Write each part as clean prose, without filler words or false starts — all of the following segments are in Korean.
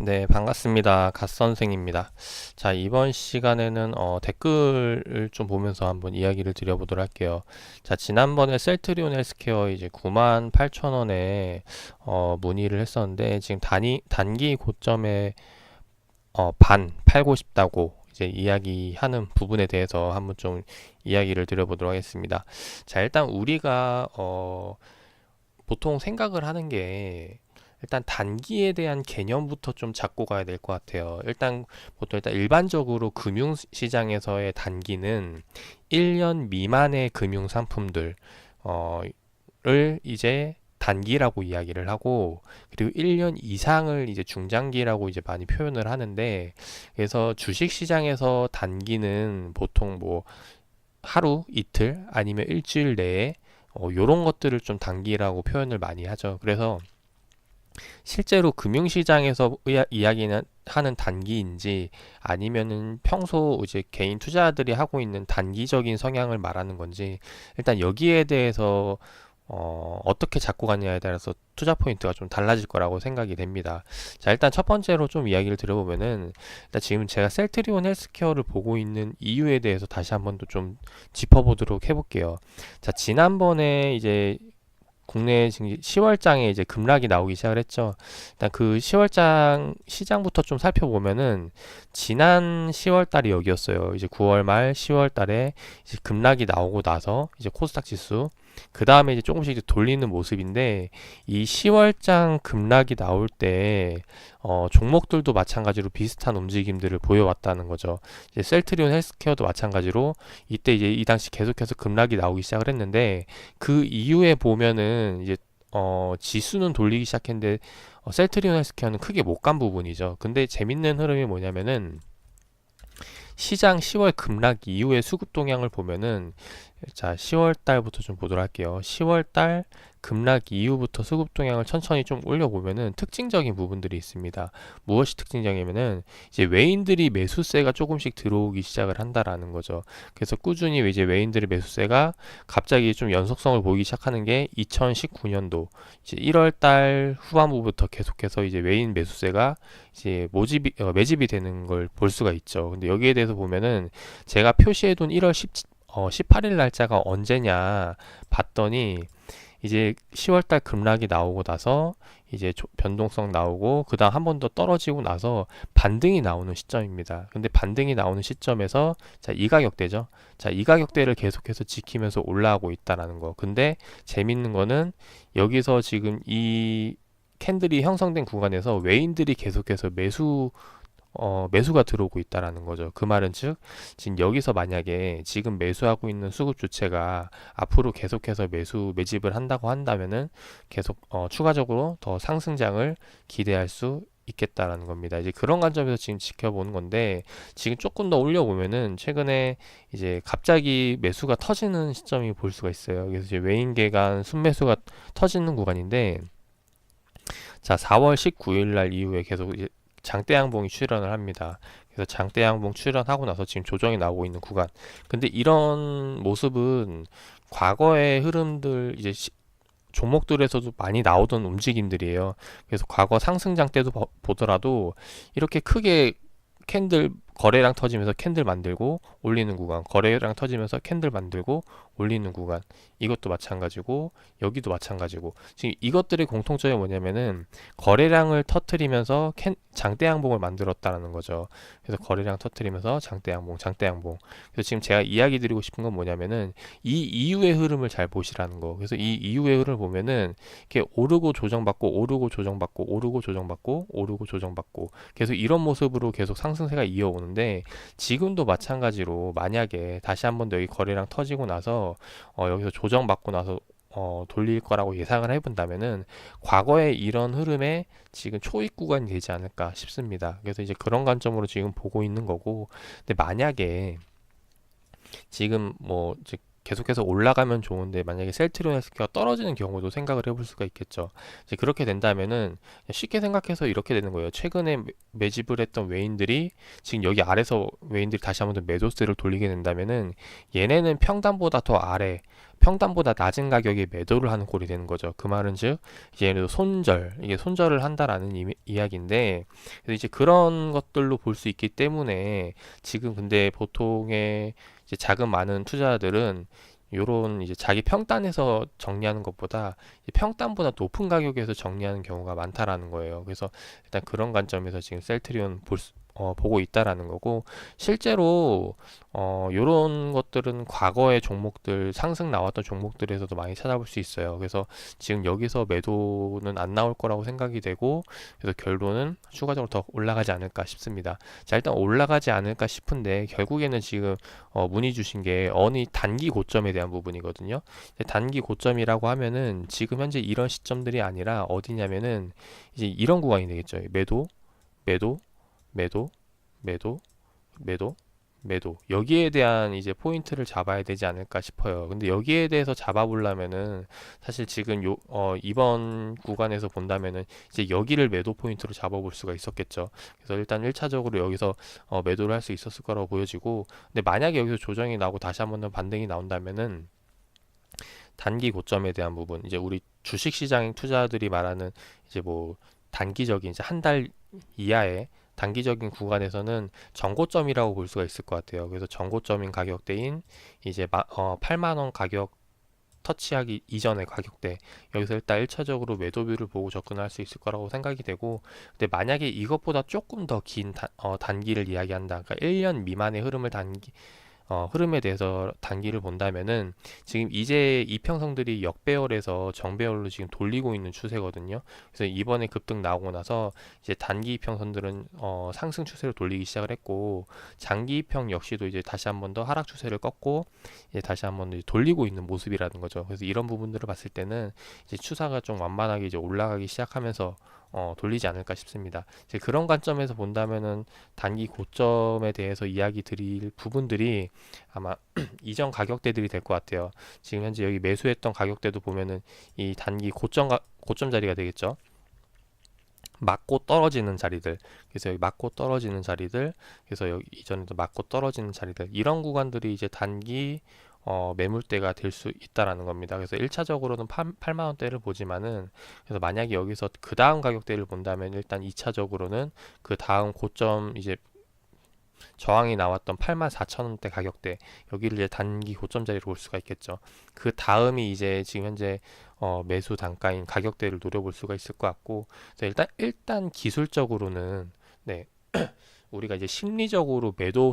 네, 반갑습니다. 갓선생입니다. 자, 이번 시간에는 댓글을 좀 보면서 한번 이야기를 드려보도록 할게요. 자, 지난번에 셀트리온 헬스케어 이제 98,000원에 문의를 했었는데, 지금 단기 고점에 반 팔고 싶다고 이제 이야기하는 부분에 대해서 한번 좀 이야기를 드려보도록 하겠습니다. 자, 일단 우리가 보통 생각을 하는 게 일단 단기에 대한 개념부터 좀 잡고 가야 될 것 같아요. 일단 일반적으로 금융시장에서의 단기는 1년 미만의 금융 상품들 를 이제 단기라고 이야기를 하고, 그리고 1년 이상을 이제 중장기라고 이제 많이 표현을 하는데, 그래서 주식 시장에서 단기는 보통 뭐 하루, 이틀 아니면 일주일 내에 요런 것들을 좀 단기라고 표현을 많이 하죠. 그래서 실제로 금융시장에서 이야기는 하는 단기인지, 아니면은 평소 이제 개인 투자자들이 하고 있는 단기적인 성향을 말하는 건지, 일단 여기에 대해서 어떻게 잡고 가느냐에 따라서 투자 포인트가 좀 달라질 거라고 생각이 됩니다. 자, 일단 첫 번째로 좀 이야기를 드려보면은, 일단 지금 제가 셀트리온 헬스케어를 보고 있는 이유에 대해서 다시 한번 또 좀 짚어보도록 해볼게요. 자, 지난번에 이제 국내 지금 10월장에 이제 급락이 나오기 시작을 했죠. 일단 그 10월장 시장부터 좀 살펴보면은, 지난 10월 달이 여기였어요. 이제 9월 말 10월 달에 이제 급락이 나오고 나서 이제 코스닥 지수, 그 다음에 이제 조금씩 이제 돌리는 모습인데, 이 10월장 급락이 나올 때 종목들도 마찬가지로 비슷한 움직임들을 보여왔다는 거죠. 이제 셀트리온 헬스케어도 마찬가지로 이때 이제 이 당시 계속해서 급락이 나오기 시작을 했는데, 그 이후에 보면은 이제 지수는 돌리기 시작했는데 셀트리온 헬스케어는 크게 못 간 부분이죠. 근데 재밌는 흐름이 뭐냐면은, 시장 10월 급락 이후의 수급 동향을 보면은, 자, 10월 달부터 좀 보도록 할게요. 10월 달 급락 이후부터 수급 동향을 천천히 좀 올려보면은 특징적인 부분들이 있습니다. 무엇이 특징적이냐면은, 이제 외인들이 매수세가 조금씩 들어오기 시작을 한다라는 거죠. 그래서 꾸준히 이제 외인들의 매수세가 갑자기 좀 연속성을 보이기 시작하는 게 2019년도 이제 1월 달 후반부부터 계속해서 이제 외인 매수세가 이제 매집이 되는 걸 볼 수가 있죠. 근데 여기에 대해서 보면은, 제가 표시해둔 1월 18일 날짜가 언제냐 봤더니, 이제 10월달 급락이 나오고 나서 이제 변동성 나오고, 그 다음 한 번 더 떨어지고 나서 반등이 나오는 시점입니다. 근데 반등이 나오는 시점에서, 자, 이 가격대죠. 자, 이 가격대를 계속해서 지키면서 올라가고 있다라는 거. 근데 재밌는 거는, 여기서 지금 이 캔들이 형성된 구간에서 외인들이 계속해서 매수가 들어오고 있다라는 거죠. 그 말은 즉, 지금 여기서 만약에 지금 매수하고 있는 수급 주체가 앞으로 계속해서 매집을 한다고 한다면은, 계속 추가적으로 더 상승장을 기대할 수 있겠다라는 겁니다. 이제 그런 관점에서 지금 지켜보는 건데, 지금 조금 더 올려보면은 최근에 이제 갑자기 매수가 터지는 시점이 볼 수가 있어요. 그래서 이제 외인계간 순매수가 터지는 구간인데, 자, 4월 19일 날 이후에 계속 이제 장대 양봉이 출현을 합니다. 그래서 장대 양봉 출현하고 나서 지금 조정이 나오고 있는 구간. 근데 이런 모습은 과거의 흐름들, 이제 종목들에서도 많이 나오던 움직임들이에요. 그래서 과거 상승장 때도 보더라도 이렇게 크게 캔들 거래량 터지면서 캔들 만들고 올리는 구간, 거래량 터지면서 캔들 만들고 올리는 구간, 이것도 마찬가지고 여기도 마찬가지고, 지금 이것들의 공통점이 뭐냐면은, 거래량을 터트리면서 장대 양봉을 만들었다는 거죠. 그래서 거래량 터트리면서 장대 양봉, 장대 양봉. 그래서 지금 제가 이야기 드리고 싶은 건 뭐냐면은, 이 이후의 흐름을 잘 보시라는 거. 그래서 이 이후의 흐름을 보면은, 이렇게 오르고 조정받고 오르고 조정받고 오르고 조정받고 오르고 조정받고, 계속 이런 모습으로 계속 상승세가 이어오는데, 지금도 마찬가지로 만약에 다시 한번 더 여기 거래량 터지고 나서 여기서 조정받고 나서 돌릴 거라고 예상을 해본다면은, 과거의 이런 흐름에 지금 초입 구간이 되지 않을까 싶습니다. 그래서 이제 그런 관점으로 지금 보고 있는 거고, 근데 만약에 지금 뭐 이제 계속해서 올라가면 좋은데, 만약에 셀트리온 헬스케어가 떨어지는 경우도 생각을 해볼 수가 있겠죠. 이제 그렇게 된다면은 쉽게 생각해서 이렇게 되는 거예요. 최근에 매집을 했던 외인들이 지금 여기 아래서 외인들이 다시 한번 더 매도세를 돌리게 된다면은, 얘네는 평단보다 더 아래 평단보다 낮은 가격에 매도를 하는 꼴이 되는 거죠. 그 말은 즉 이제 예를 들어 손절, 이게 손절을 한다라는 이야기인데, 그래서 이제 그런 것들로 볼 수 있기 때문에 지금 근데 보통의 이제 자금 많은 투자자들은 요런 이제 자기 평단에서 정리하는 것보다 평단보다 높은 가격에서 정리하는 경우가 많다라는 거예요. 그래서 일단 그런 관점에서 지금 셀트리온 보고 있다라는 거고, 실제로 요런 것들은 과거의 종목들, 상승 나왔던 종목들에서도 많이 찾아볼 수 있어요. 그래서 지금 여기서 매도는 안 나올 거라고 생각이 되고, 그래서 결론은 추가적으로 더 올라가지 않을까 싶습니다. 자, 일단 올라가지 않을까 싶은데 결국에는 지금 문의 주신 게 어느 단기 고점에 대한 부분이거든요. 단기 고점이라고 하면은 지금 현재 이런 시점들이 아니라 어디냐면은 이제 이런 구간이 되겠죠. 매도, 매도, 매도, 매도, 매도, 매도. 여기에 대한 이제 포인트를 잡아야 되지 않을까 싶어요. 근데 여기에 대해서 잡아보려면은 사실 지금 이번 구간에서 본다면은 이제 여기를 매도 포인트로 잡아볼 수가 있었겠죠. 그래서 일단 1차적으로 여기서 매도를 할 수 있었을 거라고 보여지고, 근데 만약에 여기서 조정이 나고 다시 한번 더 반등이 나온다면은 단기 고점에 대한 부분, 이제 우리 주식시장 투자들이 말하는 이제 뭐 단기적인 이제 한 달 이하의 단기적인 구간에서는 정고점이라고 볼 수가 있을 것 같아요. 그래서 정고점인 가격대인 이제 8만 원 가격 터치하기 이전의 가격대, 여기서 일단 1차적으로 매도뷰를 보고 접근할 수 있을 거라고 생각이 되고, 근데 만약에 이것보다 조금 더 긴 단기를 이야기한다, 그러니까 1년 미만의 흐름에 대해서 단기를 본다면은 지금 이제 이평선들이 역배열에서 정배열로 지금 돌리고 있는 추세거든요. 그래서 이번에 급등 나오고 나서 이제 단기 이평선들은 상승 추세로 돌리기 시작을 했고, 장기 이평 역시도 이제 다시 한번 더 하락 추세를 꺾고 이제 다시 한번 돌리고 있는 모습이라는 거죠. 그래서 이런 부분들을 봤을 때는 이제 추세가 좀 완만하게 이제 올라가기 시작하면서 돌리지 않을까 싶습니다. 이제 그런 관점에서 본다면은 단기 고점에 대해서 이야기 드릴 부분들이 아마 이전 가격대들이 될 것 같아요. 지금 현재 여기 매수했던 가격대도 보면은 이 단기 고점 자리가 되겠죠. 맞고 떨어지는 자리들, 그래서 여기 맞고 떨어지는 자리들, 그래서 여기 이전에도 맞고 떨어지는 자리들, 이런 구간들이 이제 단기 매물대가 될 수 있다라는 겁니다. 그래서 1차적으로는 8만 원대를 보지만은, 그래서 만약에 여기서 그 다음 가격대를 본다면 일단 2차적으로는 그 다음 고점, 이제 저항이 나왔던 84,000원대 가격대, 여기를 이제 단기 고점 자리로 볼 수가 있겠죠. 그 다음이 이제 지금 현재 매수 단가인 가격대를 노려볼 수가 있을 것 같고, 그래서 일단 기술적으로는, 네, 우리가 이제 심리적으로 매도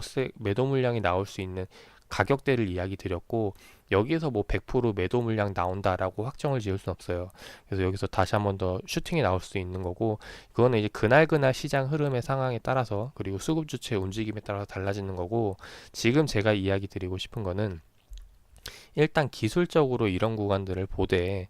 물량이 나올 수 있는 가격대를 이야기 드렸고, 여기에서 뭐 100% 매도 물량 나온다라고 확정을 지을 수는 없어요. 그래서 여기서 다시 한번 더 슈팅이 나올 수 있는 거고, 그거는 이제 그날 시장 흐름의 상황에 따라서, 그리고 수급 주체의 움직임에 따라서 달라지는 거고, 지금 제가 이야기 드리고 싶은 거는 일단 기술적으로 이런 구간들을 보되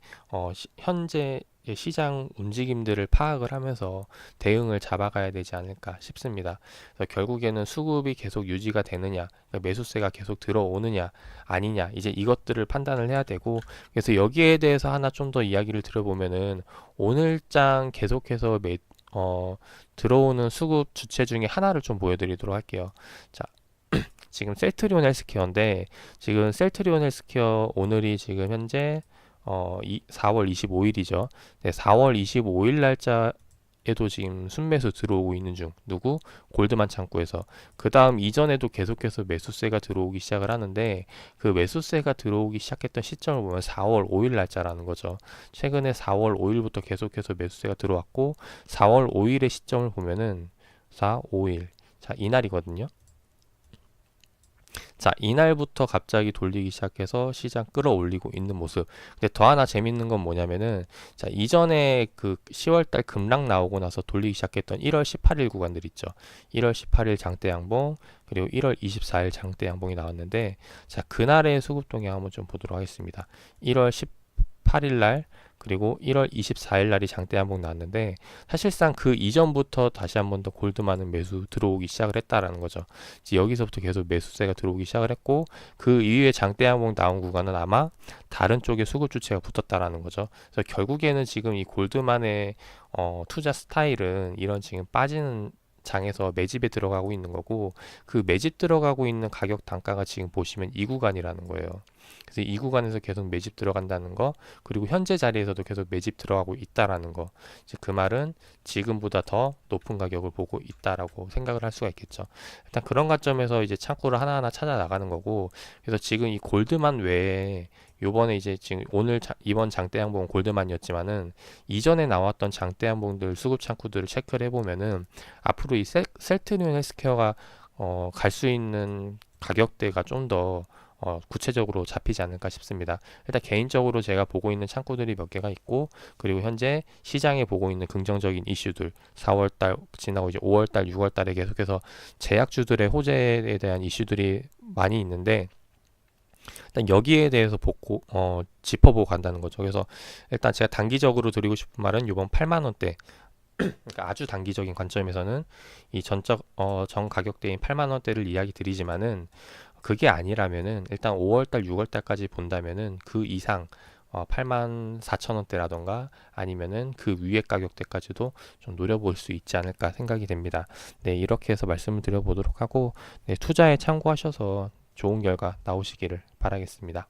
현재 시장 움직임들을 파악을 하면서 대응을 잡아가야 되지 않을까 싶습니다. 그래서 결국에는 수급이 계속 유지가 되느냐, 그러니까 매수세가 계속 들어오느냐 아니냐, 이제 이것들을 판단을 해야 되고, 그래서 여기에 대해서 하나 좀 더 이야기를 들어보면은 오늘장 계속해서 들어오는 수급 주체 중에 하나를 좀 보여드리도록 할게요. 자, 지금 셀트리온 헬스케어인데, 지금 셀트리온 헬스케어 오늘이 지금 현재 4월 25일이죠. 네, 4월 25일 날짜에도 지금 순매수 들어오고 있는 중. 누구? 골드만 창구에서. 그 다음 이전에도 계속해서 매수세가 들어오기 시작을 하는데, 그 매수세가 들어오기 시작했던 시점을 보면 4월 5일 날짜라는 거죠. 최근에 4월 5일부터 계속해서 매수세가 들어왔고, 4월 5일의 시점을 보면은 4, 5일. 자, 이날이거든요. 자, 이날부터 갑자기 돌리기 시작해서 시장 끌어올리고 있는 모습. 근데 더 하나 재밌는 건 뭐냐면은, 자, 이전에 그 10월달 급락 나오고 나서 돌리기 시작했던 1월 18일 구간들 있죠. 1월 18일 장대 양봉, 그리고 1월 24일 장대 양봉이 나왔는데, 자, 그날의 수급 동향 한번 좀 보도록 하겠습니다. 1월 18일 날, 그리고 1월 24일 날이 장대 양봉 나왔는데, 사실상 그 이전부터 다시 한번 더 골드만은 매수 들어오기 시작을 했다라는 거죠. 이제 여기서부터 계속 매수세가 들어오기 시작을 했고, 그 이후에 장대 양봉 나온 구간은 아마 다른 쪽에 수급 주체가 붙었다라는 거죠. 그래서 결국에는 지금 이 골드만의 투자 스타일은 이런 지금 빠지는 장에서 매집에 들어가고 있는 거고, 그 매집 들어가고 있는 가격 단가가 지금 보시면 이 구간이라는 거예요. 그래서 이 구간에서 계속 매집 들어간다는 거, 그리고 현재 자리에서도 계속 매집 들어가고 있다라는 거. 이제 그 말은 지금보다 더 높은 가격을 보고 있다라고 생각을 할 수가 있겠죠. 일단 그런 관점에서 이제 창구를 하나하나 찾아 나가는 거고, 그래서 지금 이 골드만 외에 요번에 이제 지금 이번 장대 양봉은 골드만이었지만은 이전에 나왔던 장대 양봉들 수급 창구들을 체크를 해보면은 앞으로 이 셀트리온 헬스케어가 갈 수 있는 가격대가 좀 더 구체적으로 잡히지 않을까 싶습니다. 일단 개인적으로 제가 보고 있는 창구들이 몇 개가 있고, 그리고 현재 시장에 보고 있는 긍정적인 이슈들, 4월달 지나고 이제 5월달, 6월달에 계속해서 제약주들의 호재에 대한 이슈들이 많이 있는데, 일단 여기에 대해서 짚어보고 간다는 거죠. 그래서 일단 제가 단기적으로 드리고 싶은 말은 이번 8만 원대, 그러니까 아주 단기적인 관점에서는 이 전 가격대인 8만 원대를 이야기 드리지만은, 그게 아니라면은 일단 5월달, 6월달까지 본다면은 그 이상 8만 4천 원대라던가 아니면은 그 위에 가격대까지도 좀 노려볼 수 있지 않을까 생각이 됩니다. 네, 이렇게 해서 말씀을 드려보도록 하고, 네, 투자에 참고하셔서 좋은 결과 나오시기를 바라겠습니다.